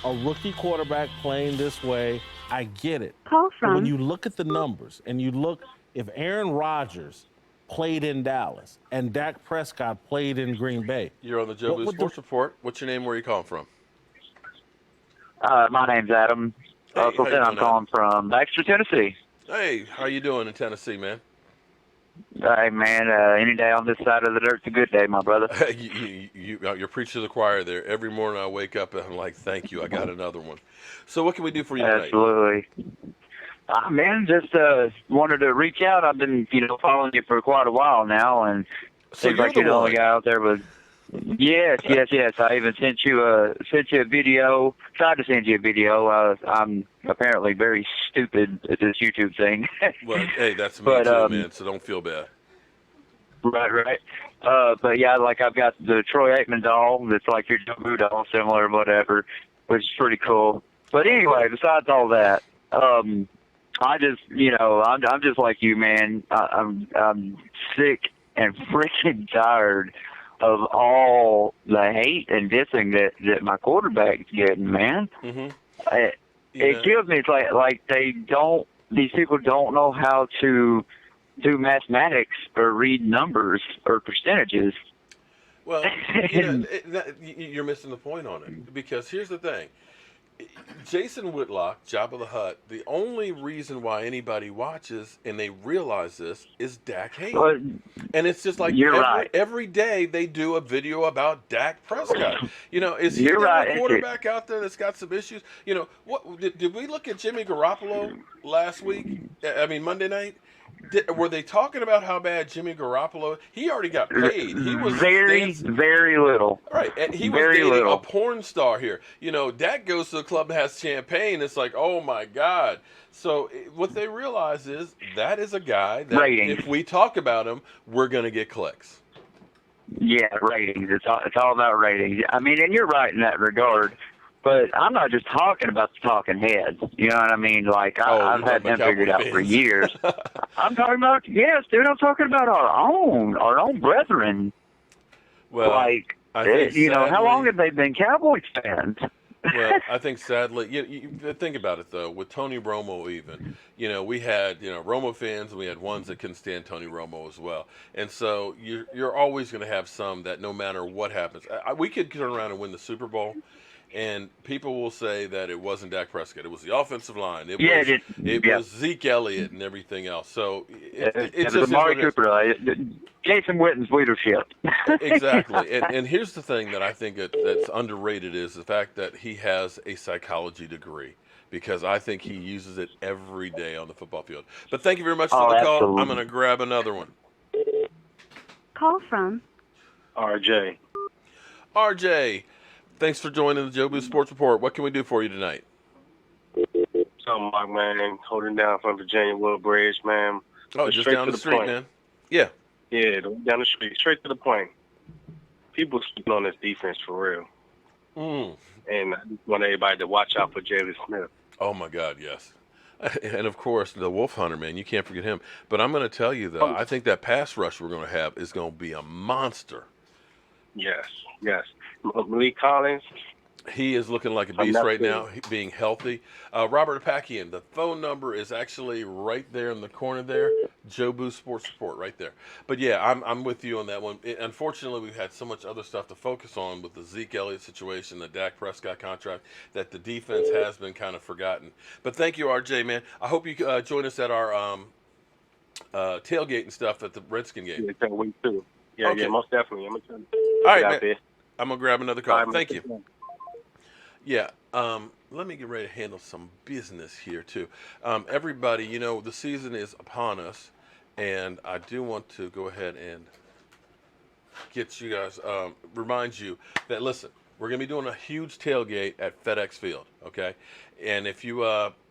A rookie quarterback playing this way, I get it. Call But when from. you look at the numbers and you look, if Aaron Rodgers played in Dallas and Dak Prescott played in Green Bay. You're on the Joe What Blue would Sports Report. What's your name? Where are you calling from? My name's Adam Hey, how you Russellton. I'm doing, calling from Baxter, Tennessee. Hey, how you doing in Tennessee, man? Hey, man, any day on this side of the dirt's a good day, my brother. You're preaching to the choir there. Every morning I wake up and I'm like, thank you, I got another one. So what can we do for you tonight? Absolutely. Man, just wanted to reach out. I've been, following you for quite a while now, and So seems you're like you're the only one. guy out there with. Yes. I even sent you a video. Tried to send you a video. I'm apparently very stupid at this YouTube thing. Well, hey, that's me But, too, man, so don't feel bad. Right. But yeah, like I've got the Troy Aikman doll that's like your Jobu doll, similar, whatever, which is pretty cool. But anyway, besides all that, I just, I'm just like you, man. I'm sick and freaking tired of all the hate and dissing that my quarterback's getting, man. Mm-hmm. It kills me. It's like these people don't know how to do mathematics or read numbers or percentages. Well, you're missing the point on it, because here's the thing. Jason Whitlock, Jabba the Hutt, the only reason why anybody watches and they realize this is Dak hate. And it's just like every day they do a video about Dak Prescott. Is he a quarterback out there that's got some issues? What did we look at Jimmy Garoppolo last week? I mean, Monday night? Were they talking about how bad Jimmy Garoppolo? He already got paid. He was very little. Right, and he was dating a porn star here. Dak goes to the club and has champagne. It's like, oh my God. So what they realize is that is a guy that if we talk about him, we're going to get clicks. Yeah, ratings. It's all about ratings. I mean, and you're right in that regard. But I'm not just talking about the talking heads. You know what I mean? Like, I've had them figured out for years. I'm talking about, yes, dude, I'm talking about our own brethren. Well, like, sadly, how long have they been Cowboys fans? Well, I think sadly, you think about it though. With Tony Romo, even we had Romo fans, and we had ones that couldn't stand Tony Romo as well. And so you're always going to have some that no matter what happens, we could turn around and win the Super Bowl. And people will say that it wasn't Dak Prescott. It was the offensive line. It was Zeke Elliott and everything else. So it's just Amari Cooper, Jason Witten's leadership. Exactly. And here's the thing that I think that's underrated is the fact that he has a psychology degree, because I think he uses it every day on the football field. But thank you very much for the call. Absolutely. I'm going to grab another one. Call from. RJ. RJ. Thanks for joining the Joe Boo Sports Report. What can we do for you tonight? Something like, man, holding down from Virginia Woodbridge, man. Oh, just down the street, man. Yeah. Yeah, down the street, straight to the point. People sleeping on this defense for real. And I just want everybody to watch out for Jalen Smith. Oh, my God, yes. And, of course, the Wolf Hunter, man. You can't forget him. But I'm going to tell you, though, I think that pass rush we're going to have is going to be a monster. Yes. Malik Collins. He is looking like a beast right now, being healthy. Robert Apakian, the phone number is actually right there in the corner there. Joe Boo Sports Report right there. But, yeah, I'm with you on that one. Unfortunately, we've had so much other stuff to focus on with the Zeke Elliott situation, the Dak Prescott contract, that the defense has been kind of forgotten. But thank you, RJ, man. I hope you join us at our tailgate and stuff at the Redskin game. Yeah, can't wait too. Yeah, Okay. yeah, most definitely. I'm going to All right, man. I'm going to grab another call. All right, Thank man. you. Yeah, let me get ready to handle some business here, too. Everybody, you know, the season is upon us, and I do want to go ahead and get you guys, remind you that, listen, we're going to be doing a huge tailgate at FedEx Field, okay? And if you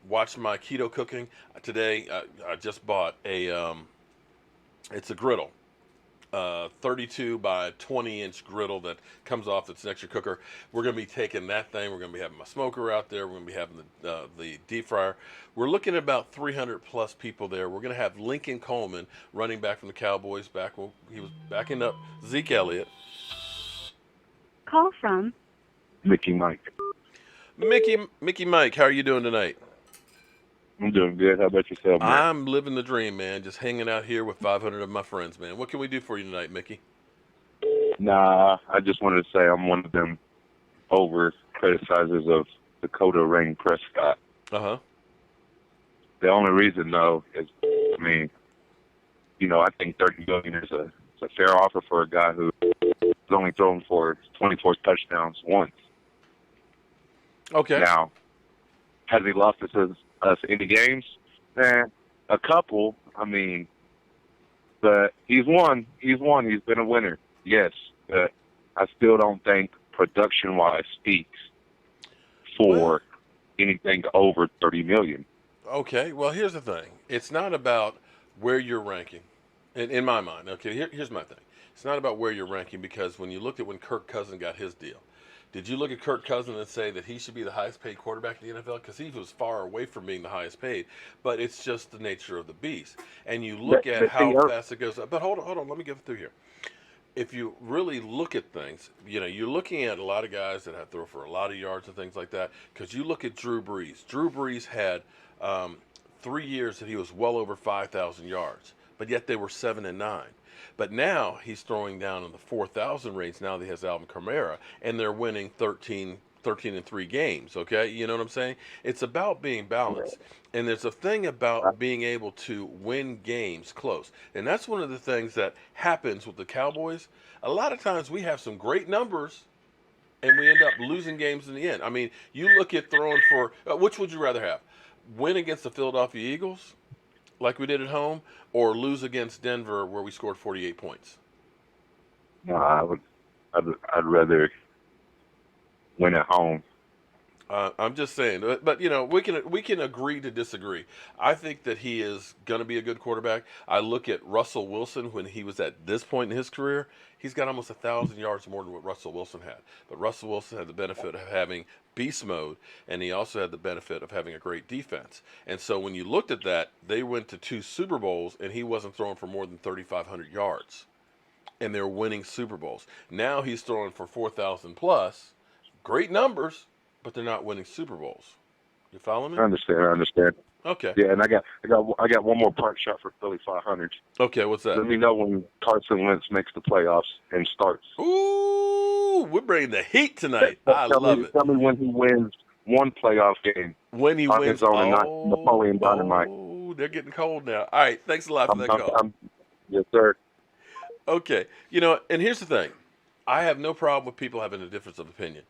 watch my keto cooking today, I just bought it's a griddle. 32 by 20-inch griddle that comes off its extra cooker. We're going to be taking that thing. We're going to be having my smoker out there. We're going to be having the deep fryer. We're looking at about 300 plus people there. We're going to have Lincoln Coleman, running back from the Cowboys, back when he was backing up Zeke Elliott. Call from Mickey Mike. Mickey Mike, how are you doing tonight? I'm doing good. How about yourself, man? I'm living the dream, man. Just hanging out here with 500 of my friends, man. What can we do for you tonight, Mickey? Nah, I just wanted to say I'm one of them over criticizers of Dakota Rain Prescott. Uh-huh. The only reason, though, is, I mean, you know, I think $30 million is a fair offer for a guy who's only thrown for 24 touchdowns once. Okay. Now, has he lost us any games? A couple. I mean, but he's won. He's been a winner. Yes, but I still don't think production-wise speaks for anything over $30 million. Okay, well, here's the thing. It's not about where you're ranking, in my mind. Okay, here's my thing. It's not about where you're ranking, because when you looked at when Kirk Cousins got his deal, did you look at Kirk Cousins and say that he should be the highest paid quarterback in the NFL? Because he was far away from being the highest paid, but it's just the nature of the beast. And you look at how fast it goes up. But hold on, let me get through here. If you really look at things, you know, you're looking at a lot of guys that have throw for a lot of yards and things like that. Because you look at Drew Brees. Drew Brees had 3 years that he was well over 5,000 yards, but yet they were 7-9. But now he's throwing down in the 4,000 range. Now that he has Alvin Kamara, and they're winning 13-3 games. Okay, you know what I'm saying? It's about being balanced, and there's a thing about being able to win games close, and that's one of the things that happens with the Cowboys. A lot of times we have some great numbers, and we end up losing games in the end. I mean, you look at throwing for which would you rather have? Win against the Philadelphia Eagles, like we did at home, or lose against Denver where we scored 48 points? No, I'd rather win at home. I'm just saying, but you know, we can agree to disagree. I think that he is going to be a good quarterback. I look at Russell Wilson when he was at this point in his career. He's got almost 1,000 yards more than what Russell Wilson had. But Russell Wilson had the benefit of having beast mode, and he also had the benefit of having a great defense. And so when you looked at that, they went to 2 Super Bowls, and he wasn't throwing for more than 3,500 yards, and they're winning Super Bowls. Now he's throwing for 4,000 plus, great numbers, but they're not winning Super Bowls. You follow me? I understand. Okay. Yeah, and I got one more park shot for Philly 500. Okay, what's that? Let me know when Carson Wentz makes the playoffs and starts. Ooh, we're bringing the heat tonight. I love it. Tell me when he wins one playoff game. When he on wins, his own and not Napoleon Dynamite. Oh, they're getting cold now. All right, thanks a lot for that call. Yes, sir. Okay, you know, and here's the thing. I have no problem with people having a difference of opinion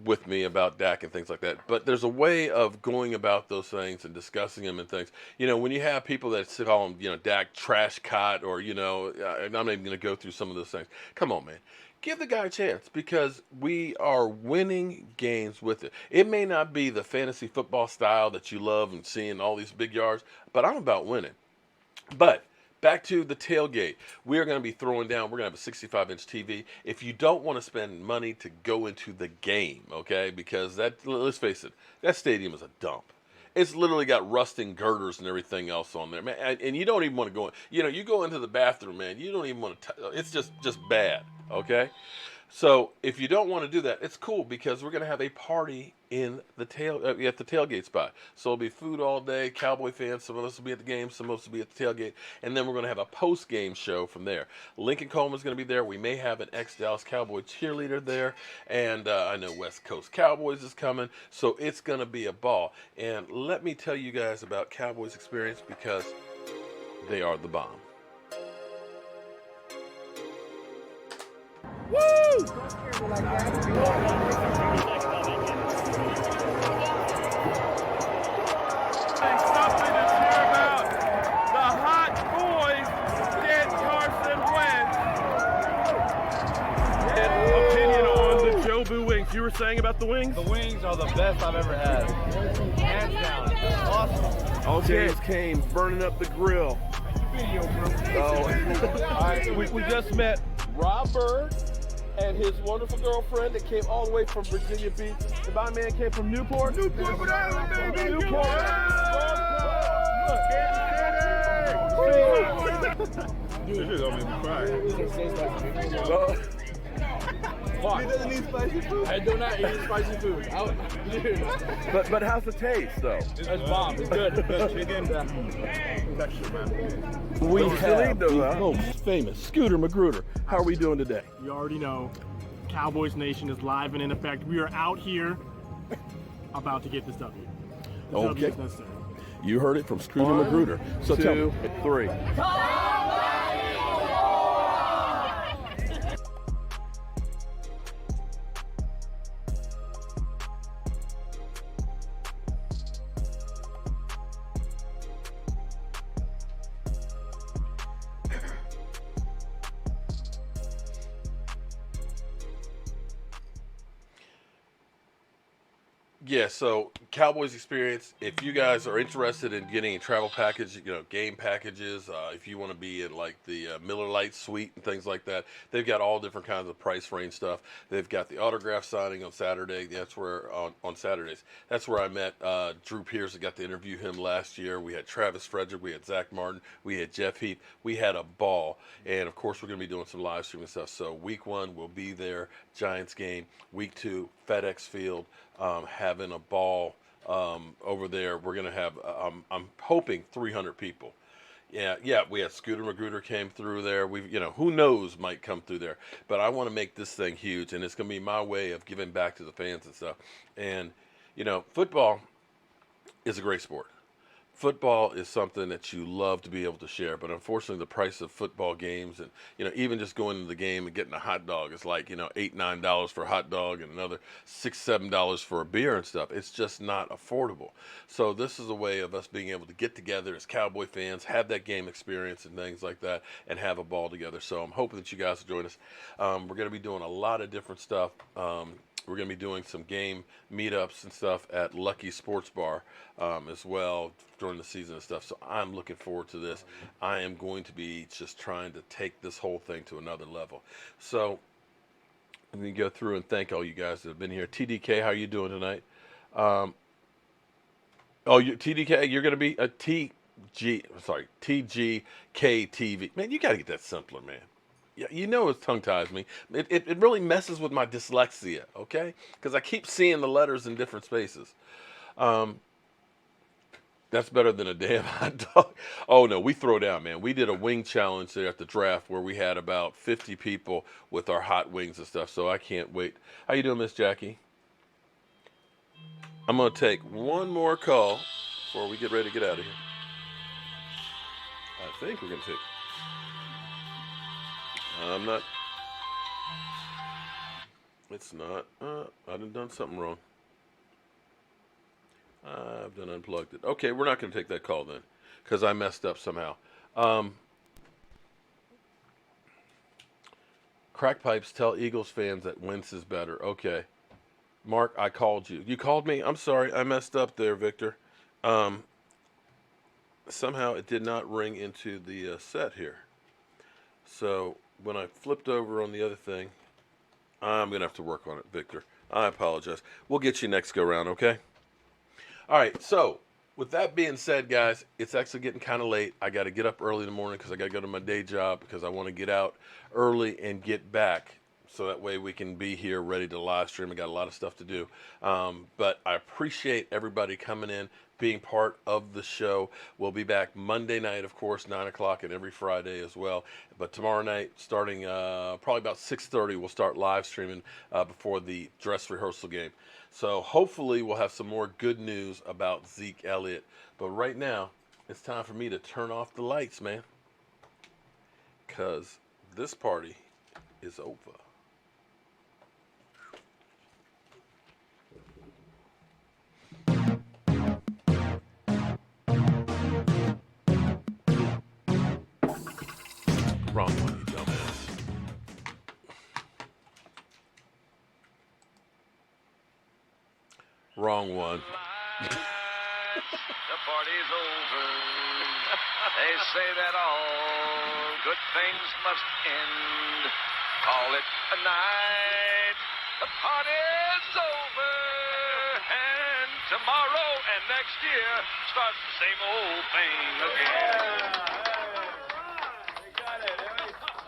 with me about Dak and things like that. But there's a way of going about those things and discussing them and things. You know, when you have people that call him, you know, Dak trash cut, or, you know, I'm not even going to go through some of those things. Come on, man. give the guy a chance because we are winning games with it. It may not be the fantasy football style that you love and seeing all these big yards, but I'm about winning. But back to the tailgate. We are going to be throwing down. We're going to have a 65-inch TV. If you don't want to spend money to go into the game, okay, because let's face it, that stadium is a dump. It's literally got rusting girders and everything else on there, man. And you don't even want to go in. You know, you go into the bathroom, man. You don't even want to. It's just bad, okay? So if you don't want to do that, it's cool because we're going to have a party in the at the tailgate spot. So it'll be food all day. Cowboy fans, some of us will be at the game, some of us will be at the tailgate, and then we're going to have a post-game show from there. Lincoln Coleman's going to be there. We may have an ex-Dallas Cowboy cheerleader there, and I know West Coast Cowboys is coming, so it's going to be a ball. And let me tell you guys about Cowboys experience because they are the bomb. Woo! Something to cheer about. The Hot Boys get Carson Wentz. And opinion on the Jobu wings. You were saying about the wings? The wings are the best I've ever had. Hands down. Awesome. Okay. James came burning up the grill. All right, we just met Rob Bird and his wonderful girlfriend that came all the way from Virginia Beach. And my man came from Newport. Newport, Rhode Island, baby. Newport. This is gonna make me cry. He doesn't eat spicy food. I do not eat spicy food. But how's the taste though? It's bomb. It's good. Chicken. Texture, man. We have the most famous Scooter Magruder. How are we doing today? You already know, Cowboys Nation is live and in effect. We are out here about to get this W. The W is necessary. You heard it from Scooter Magruder. So 2, 3. Yeah, so Cowboys experience, if you guys are interested in getting a travel package, game packages, if you want to be in like the Miller Lite suite and things like that, they've got all different kinds of price range stuff. They've got the autograph signing on Saturday. That's where, on Saturdays, that's where I met Drew Pierce. I got to interview him last year. We had Travis Frederick, we had Zach Martin, we had Jeff Heath. We had a ball. And of course, we're going to be doing some live streaming stuff. So week 1, we'll be there, Giants game. Week 2, FedEx Field. Having a ball over there. We're going to have, I'm hoping 300 people. Yeah, we had Scooter Magruder came through there. Who knows might come through there. But I want to make this thing huge, and it's going to be my way of giving back to the fans and stuff. And, football is a great sport. Football is something that you love to be able to share, but unfortunately the price of football games and, even just going to the game and getting a hot dog is like, $8, $9 for a hot dog and another $6, $7 for a beer and stuff. It's just not affordable. So this is a way of us being able to get together as Cowboy fans, have that game experience and things like that, and have a ball together. So I'm hoping that you guys will join us. We're going to be doing a lot of different stuff. We're going to be doing some game meetups and stuff at Lucky Sports Bar as well during the season and stuff. So I'm looking forward to this. I am going to be just trying to take this whole thing to another level. So I'm going to go through and thank all you guys that have been here. TDK, how are you doing tonight? TDK, you're going to be a TGK TV. Man, you got to get that simpler, man. Yeah, it tongue-ties me. It really messes with my dyslexia, okay? Because I keep seeing the letters in different spaces. That's better than a damn hot dog. Oh, no, we throw down, man. We did a wing challenge there at the draft where we had about 50 people with our hot wings and stuff, so I can't wait. How you doing, Miss Jackie? I'm going to take one more call before we get ready to get out of here. I think we're going to take... I'm not. It's not. I've done something wrong. I've done unplugged it. Okay, we're not going to take that call then, because I messed up somehow. Crack pipes tell Eagles fans that Wentz is better. Okay. Mark, I called you. You called me? I'm sorry. I messed up there, Victor. Somehow it did not ring into the set here. So when I flipped over on the other thing, I'm going to have to work on it, Victor. I apologize. We'll get you next go round, okay? All right, so with that being said, guys, it's actually getting kind of late. I got to get up early in the morning because I got to go to my day job because I want to get out early and get back so that way we can be here ready to live stream. I got a lot of stuff to do. But I appreciate everybody coming in, being part of the show. We'll be back Monday night, of course, 9 o'clock, and every Friday as well. But tomorrow night, starting probably about 6:30, we'll start live streaming before the dress rehearsal game. So hopefully we'll have some more good news about Zeke Elliott. But right now, it's time for me to turn off the lights, man, because this party is over. Wrong one, you dumbass. Wrong one. The party's over. They say that all good things must end. Call it a night. The party's over. And tomorrow and next year starts the same old thing again.